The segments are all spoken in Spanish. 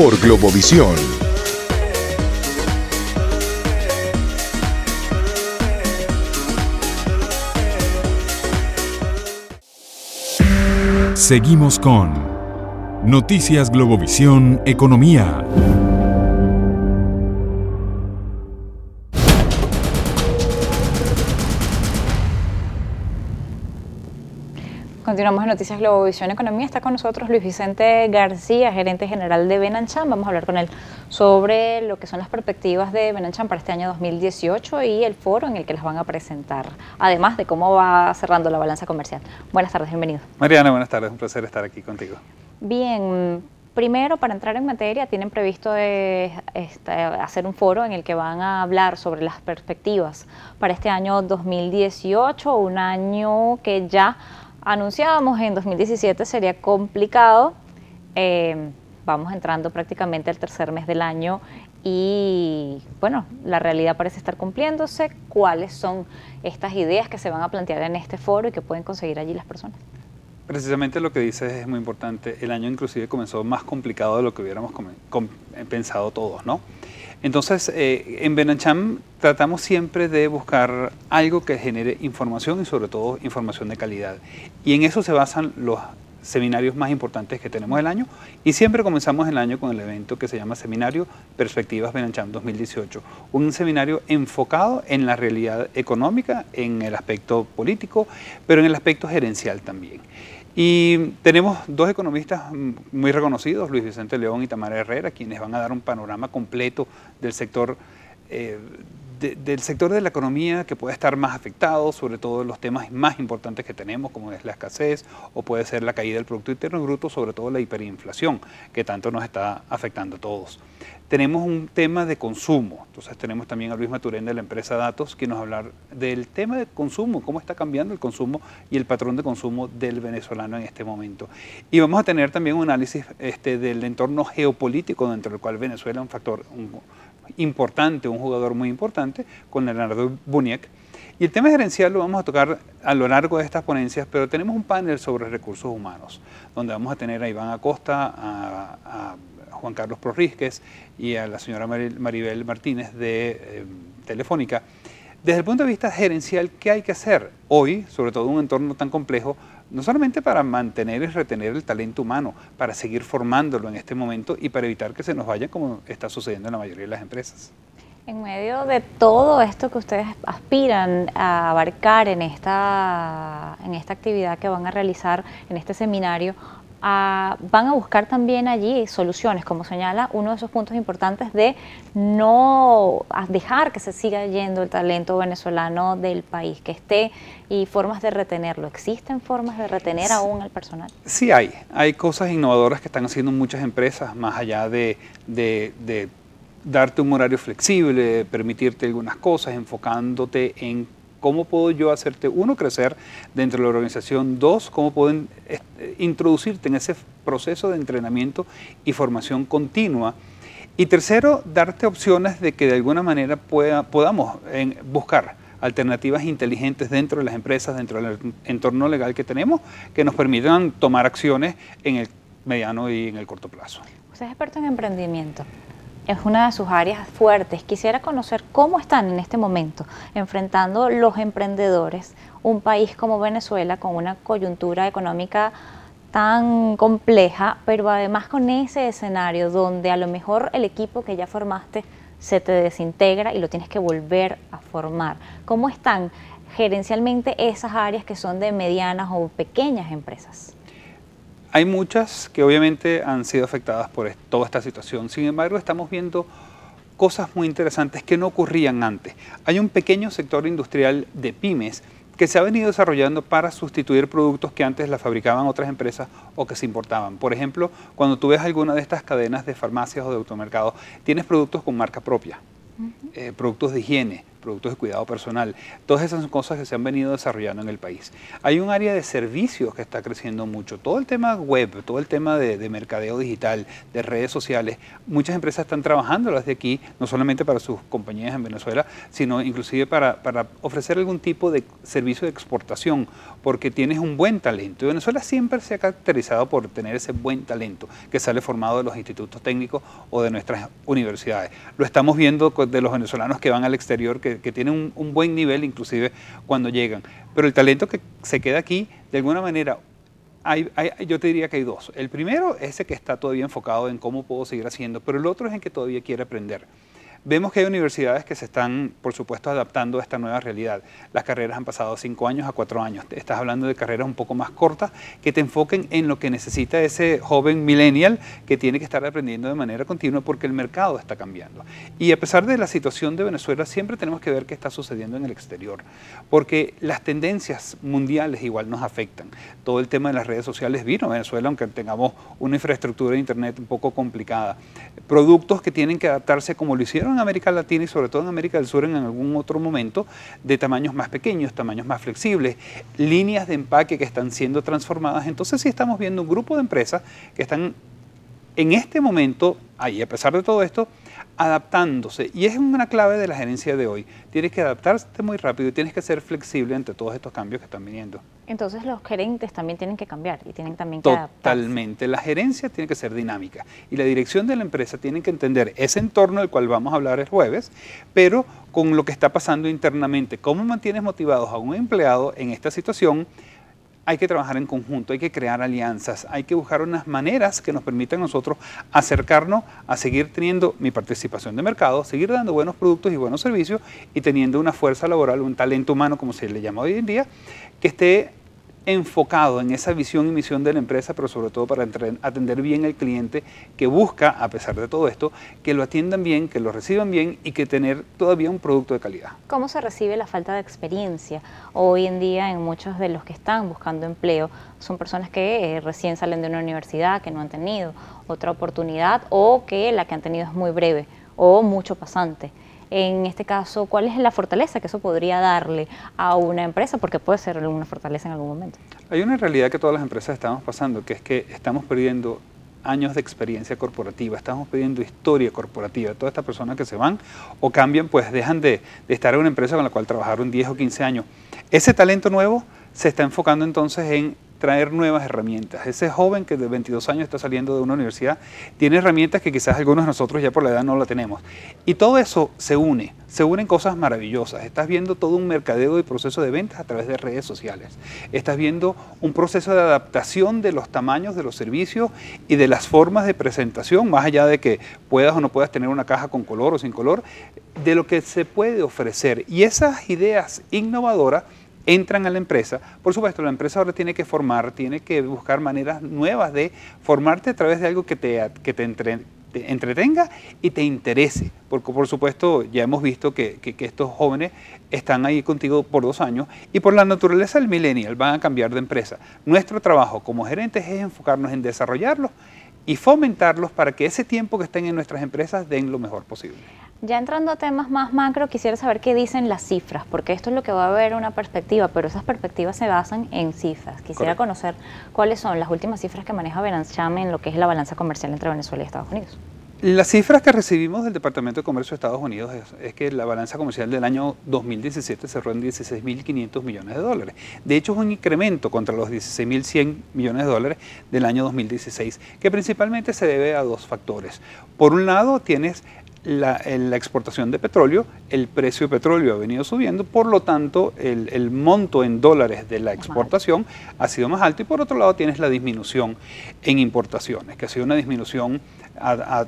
por Globovisión. Seguimos con Noticias Globovisión Economía. Continuamos en Noticias Globovisión Economía. Está con nosotros Luis Vicente García, gerente general de Benancham. Vamos a hablar con él sobre lo que son las perspectivas de Benancham para este año 2018 y el foro en el que las van a presentar, además de cómo va cerrando la balanza comercial. Buenas tardes, bienvenido. Mariana, buenas tardes, un placer estar aquí contigo. Bien, primero, para entrar en materia, tienen previsto hacer un foro en el que van a hablar sobre las perspectivas para este año 2018, un año que ya anunciábamos en 2017 sería complicado. Vamos entrando prácticamente al tercer mes del año y bueno, la realidad parece estar cumpliéndose. ¿Cuáles son estas ideas que se van a plantear en este foro y que pueden conseguir allí las personas? Precisamente lo que dices es muy importante. El año inclusive comenzó más complicado de lo que hubiéramos pensado todos, ¿no? Entonces, en Benancham tratamos siempre de buscar algo que genere información y sobre todo información de calidad. Y en eso se basan los seminarios más importantes que tenemos el año. Y siempre comenzamos el año con el evento que se llama Seminario Perspectivas Benancham 2018. Un seminario enfocado en la realidad económica, en el aspecto político, pero en el aspecto gerencial también. Y tenemos dos economistas muy reconocidos, Luis Vicente León y Tamara Herrera, quienes van a dar un panorama completo del sector de la economía que puede estar más afectado, sobre todo los temas más importantes que tenemos, como es la escasez o puede ser la caída del Producto Interno Bruto, sobre todo la hiperinflación, que tanto nos está afectando a todos. Tenemos un tema de consumo, entonces tenemos también a Luis Maturén de la empresa Datos, que nos va a hablar del tema de consumo, cómo está cambiando el consumo y el patrón de consumo del venezolano en este momento. Y vamos a tener también un análisis del entorno geopolítico dentro del cual Venezuela es un factor importante, un jugador muy importante, con Leonardo Buniek. Y el tema gerencial lo vamos a tocar a lo largo de estas ponencias, pero tenemos un panel sobre recursos humanos, donde vamos a tener a Iván Acosta, a Juan Carlos Prorrísquez y a la señora Maribel Martínez de Telefónica. Desde el punto de vista gerencial, ¿qué hay que hacer hoy, sobre todo en un entorno tan complejo, no solamente para mantener y retener el talento humano, para seguir formándolo en este momento y para evitar que se nos vaya como está sucediendo en la mayoría de las empresas? En medio de todo esto que ustedes aspiran a abarcar en esta actividad que van a realizar, en este seminario, van a buscar también allí soluciones, como señala uno de esos puntos importantes de no dejar que se siga yendo el talento venezolano del país, que esté, y formas de retenerlo. ¿Existen formas de retener aún al personal? Sí hay cosas innovadoras que están haciendo muchas empresas, más allá de darte un horario flexible, permitirte algunas cosas, enfocándote en cómo puedo yo hacerte, uno, crecer dentro de la organización, dos, cómo pueden introducirte en ese proceso de entrenamiento y formación continua, y tercero, darte opciones de que de alguna manera podamos buscar alternativas inteligentes dentro de las empresas, dentro del entorno legal que tenemos, que nos permitan tomar acciones en el mediano y en el corto plazo. Usted es experto en emprendimiento. Es una de sus áreas fuertes. Quisiera conocer cómo están en este momento enfrentando los emprendedores un país como Venezuela con una coyuntura económica tan compleja, pero además con ese escenario donde a lo mejor el equipo que ya formaste se te desintegra y lo tienes que volver a formar. ¿Cómo están gerencialmente esas áreas que son de medianas o pequeñas empresas? Hay muchas que obviamente han sido afectadas por toda esta situación. Sin embargo, estamos viendo cosas muy interesantes que no ocurrían antes. Hay un pequeño sector industrial de pymes que se ha venido desarrollando para sustituir productos que antes la fabricaban otras empresas o que se importaban. Por ejemplo, cuando tú ves alguna de estas cadenas de farmacias o de automercados, tienes productos con marca propia, productos de higiene, productos de cuidado personal. Todas esas son cosas que se han venido desarrollando en el país. Hay un área de servicios que está creciendo mucho. Todo el tema web, todo el tema de mercadeo digital, de redes sociales, muchas empresas están trabajando desde aquí, no solamente para sus compañías en Venezuela, sino inclusive para ofrecer algún tipo de servicio de exportación, porque tienes un buen talento. Y Venezuela siempre se ha caracterizado por tener ese buen talento que sale formado de los institutos técnicos o de nuestras universidades. Lo estamos viendo de los venezolanos que van al exterior, que tienen un buen nivel inclusive cuando llegan. Pero el talento que se queda aquí, de alguna manera, yo te diría que hay dos. El primero es ese que está todavía enfocado en cómo puedo seguir haciendo, pero el otro es en que todavía quiere aprender. Vemos que hay universidades que se están, por supuesto, adaptando a esta nueva realidad. Las carreras han pasado de 5 años a 4 años. Estás hablando de carreras un poco más cortas que te enfoquen en lo que necesita ese joven millennial que tiene que estar aprendiendo de manera continua porque el mercado está cambiando. Y a pesar de la situación de Venezuela, siempre tenemos que ver qué está sucediendo en el exterior, porque las tendencias mundiales igual nos afectan. Todo el tema de las redes sociales vino a Venezuela, aunque tengamos una infraestructura de internet un poco complicada. Productos que tienen que adaptarse como lo hicieron en América Latina y sobre todo en América del Sur en algún otro momento, de tamaños más pequeños, tamaños más flexibles, líneas de empaque que están siendo transformadas. Entonces sí estamos viendo un grupo de empresas que están en este momento, ahí a pesar de todo esto, adaptándose. Y es una clave de la gerencia de hoy. Tienes que adaptarte muy rápido y tienes que ser flexible ante todos estos cambios que están viniendo. Entonces los gerentes también tienen que cambiar y tienen también que adaptarse. Totalmente. La gerencia tiene que ser dinámica y la dirección de la empresa tiene que entender ese entorno del cual vamos a hablar el jueves, pero con lo que está pasando internamente. ¿Cómo mantienes motivados a un empleado en esta situación? Hay que trabajar en conjunto, hay que crear alianzas, hay que buscar unas maneras que nos permitan a nosotros acercarnos a seguir teniendo mi participación de mercado, seguir dando buenos productos y buenos servicios y teniendo una fuerza laboral, un talento humano, como se le llama hoy en día, que esté enfocado en esa visión y misión de la empresa, pero sobre todo para atender bien al cliente que busca, a pesar de todo esto, que lo atiendan bien, que lo reciban bien y que tener todavía un producto de calidad. ¿Cómo se recibe la falta de experiencia? Hoy en día en muchos de los que están buscando empleo son personas que recién salen de una universidad, que no han tenido otra oportunidad o que la que han tenido es muy breve o mucho pasante. En este caso, ¿cuál es la fortaleza que eso podría darle a una empresa? Porque puede ser una fortaleza en algún momento. Hay una realidad que todas las empresas estamos pasando, que es que estamos perdiendo años de experiencia corporativa, estamos perdiendo historia corporativa. Todas estas personas que se van o cambian, pues dejan de estar en una empresa con la cual trabajaron 10 o 15 años. Ese talento nuevo se está enfocando entonces en traer nuevas herramientas. Ese joven que de 22 años está saliendo de una universidad tiene herramientas que quizás algunos de nosotros ya por la edad no la tenemos. Y todo eso se unen cosas maravillosas. Estás viendo todo un mercadeo y proceso de ventas a través de redes sociales. Estás viendo un proceso de adaptación de los tamaños de los servicios y de las formas de presentación, más allá de que puedas o no puedas tener una caja con color o sin color, de lo que se puede ofrecer. Y esas ideas innovadoras entran a la empresa. Por supuesto, la empresa ahora tiene que formar, tiene que buscar maneras nuevas de formarte a través de algo que te entretenga y te interese. Porque, por supuesto, ya hemos visto que estos jóvenes están ahí contigo por 2 años y por la naturaleza del millennial van a cambiar de empresa. Nuestro trabajo como gerentes es enfocarnos en desarrollarlos y fomentarlos para que ese tiempo que estén en nuestras empresas den lo mejor posible. Ya entrando a temas más macro, quisiera saber qué dicen las cifras, porque esto es lo que va a haber una perspectiva, pero esas perspectivas se basan en cifras. Quisiera conocer cuáles son las últimas cifras que maneja Benanchame en lo que es la balanza comercial entre Venezuela y Estados Unidos. Las cifras que recibimos del Departamento de Comercio de Estados Unidos es que la balanza comercial del año 2017 cerró en 16.500 millones de dólares. De hecho, es un incremento contra los 16.100 millones de dólares del año 2016, que principalmente se debe a 2 factores. Por un lado, tienes la exportación de petróleo, el precio de petróleo ha venido subiendo, por lo tanto el monto en dólares de la exportación ha sido más alto, y por otro lado tienes la disminución en importaciones, que ha sido una disminución a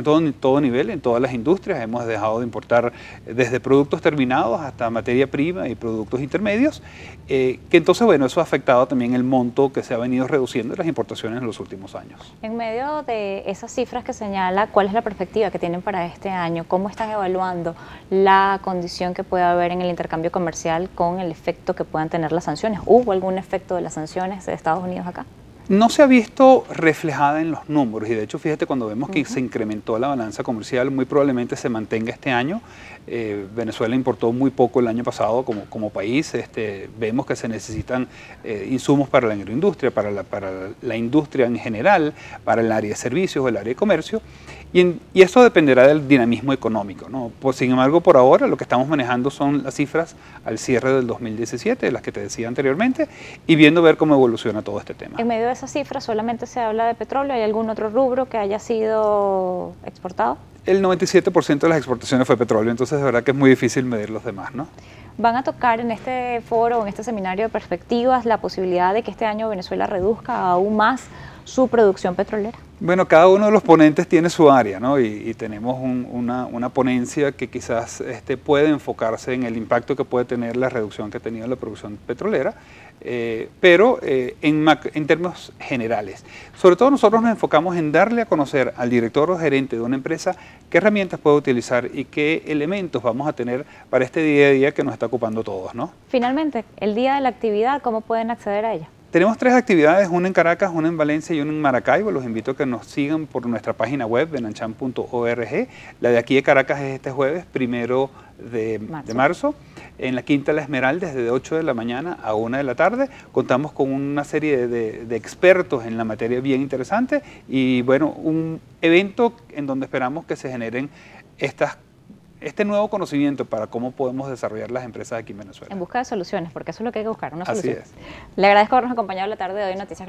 todo nivel, en todas las industrias. Hemos dejado de importar desde productos terminados hasta materia prima y productos intermedios, que entonces, bueno, eso ha afectado también el monto que se ha venido reduciendo de las importaciones en los últimos años. En medio de esas cifras que señala, ¿cuál es la perspectiva que tienen para este año? ¿Cómo están evaluando la condición que puede haber en el intercambio comercial con el efecto que puedan tener las sanciones? ¿Hubo algún efecto de las sanciones de Estados Unidos acá? No se ha visto reflejada en los números y de hecho fíjate cuando vemos que se incrementó la balanza comercial, muy probablemente se mantenga este año. Venezuela importó muy poco el año pasado como país, vemos que se necesitan insumos para la agroindustria, para la industria en general, para el área de servicios o el área de comercio y eso dependerá del dinamismo económico, ¿no? Sin embargo, por ahora lo que estamos manejando son las cifras al cierre del 2017, las que te decía anteriormente, y viendo ver cómo evoluciona todo este tema. En medio de esas cifras solamente se habla de petróleo, ¿hay algún otro rubro que haya sido exportado? El 97% de las exportaciones fue petróleo, entonces de verdad que es muy difícil medir los demás, ¿no? ¿Van a tocar en este foro, en este seminario de perspectivas, la posibilidad de que este año Venezuela reduzca aún más su producción petrolera? Bueno, cada uno de los ponentes tiene su área, ¿no? Y tenemos una ponencia que quizás puede enfocarse en el impacto que puede tener la reducción que ha tenido la producción petrolera, pero en términos generales. Sobre todo nosotros nos enfocamos en darle a conocer al director o gerente de una empresa qué herramientas puede utilizar y qué elementos vamos a tener para este día a día que nos está ocupando todos, ¿no? Finalmente, el día de la actividad, ¿cómo pueden acceder a ella? Tenemos 3 actividades, una en Caracas, una en Valencia y una en Maracaibo. Los invito a que nos sigan por nuestra página web, benanchan.org. La de aquí de Caracas es este jueves, 1 de marzo, en la Quinta La Esmeralda, desde 8 de la mañana a 1 de la tarde. Contamos con una serie de expertos en la materia bien interesante y bueno, un evento en donde esperamos que se generen este nuevo conocimiento para cómo podemos desarrollar las empresas aquí en Venezuela. En busca de soluciones, porque eso es lo que hay que buscar, una Así solución. es. Le agradezco habernos acompañado la tarde de hoy en Noticias